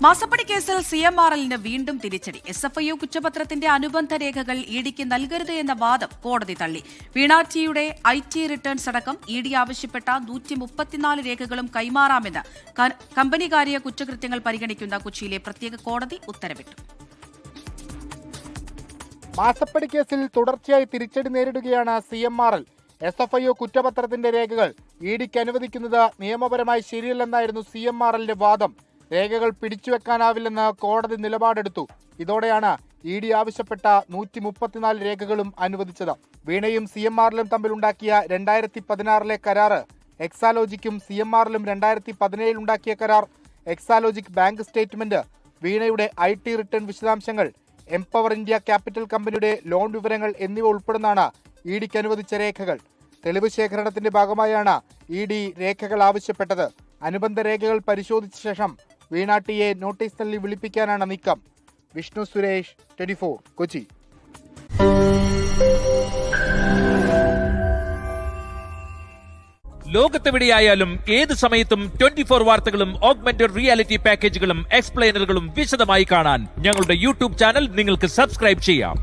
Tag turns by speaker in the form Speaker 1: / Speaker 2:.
Speaker 1: മാസപ്പടി കേസിൽ CMRLന് വീണ്ടും തിരിച്ചടി. SFIO കുറ്റപത്രത്തിന്റെ അനുബന്ധ രേഖകൾ ഇഡിക്ക് നൽകരുത് എന്ന വാദം കോടതി തള്ളി. വീണാറ്റിയുടെ IT റിട്ടേൺസ് അടക്കം ഇഡി ആവശ്യപ്പെട്ട 134 രേഖകളും കൈമാറാമെന്ന് കമ്പനികാര്യ കുറ്റകൃത്യങ്ങൾ പരിഗണിക്കുന്ന കൊച്ചിയിലെ പ്രത്യേക കോടതി ഉത്തരവിട്ടു.
Speaker 2: മാസപ്പടി കേസിൽ തുടർച്ചയായി തിരിച്ചടി നേരിടുകയാണ് CMRL. SFIO കുറ്റപത്രത്തിന്റെ രേഖകൾ ഇഡിക്ക് അനുവദിക്കുന്നത് നിയമപരമായി ശരിയല്ലെന്നായിരുന്നു CMRLന്റെ വാദം. രേഖകൾ പിടിച്ചുവെക്കാനാവില്ലെന്ന് കോടതി നിലപാടെടുത്തു. ഇതോടെയാണ് ഇഡി ആവശ്യപ്പെട്ട 134 രേഖകളും അനുവദിച്ചത്. വീണയും CMRLും തമ്മിലുണ്ടാക്കിയ 2016 കരാറ്, എക്സാലോജിക്കും CMRLും 2017 ഉണ്ടാക്കിയ കരാർ, എക്സാലോജിക് ബാങ്ക് സ്റ്റേറ്റ്മെന്റ്, വീണയുടെ IT റിട്ടേൺ വിശദാംശങ്ങൾ, എംപവർ ഇന്ത്യ ക്യാപിറ്റൽ കമ്പനിയുടെ ലോൺ വിവരങ്ങൾ എന്നിവ ഉൾപ്പെടുന്നതാണ് ഇഡിക്ക് അനുവദിച്ച രേഖകൾ. തെളിവ് ശേഖരണത്തിന്റെ ഭാഗമായാണ് ഇഡി രേഖകൾ ആവശ്യപ്പെട്ടത്. അനുബന്ധ രേഖകൾ പരിശോധിച്ച ശേഷം വീണാട്ടിയെ നോട്ടീസ് നൽകി വിളിപ്പിക്കാനാണ് നീക്കം. വിഷ്ണു സുരേഷ്, 24, കൊച്ചി.
Speaker 3: ലോകത്തെവിടെയായാലും ഏത് സമയത്തും 24 വാർത്തകളും ഓഗ്മെന്റഡ് റിയാലിറ്റി പാക്കേജുകളും എക്സ്പ്ലെയിനറുകളും വിശദമായി കാണാൻ ഞങ്ങളുടെ YouTube ചാനൽ നിങ്ങൾക്ക് സബ്സ്ക്രൈബ് ചെയ്യാം.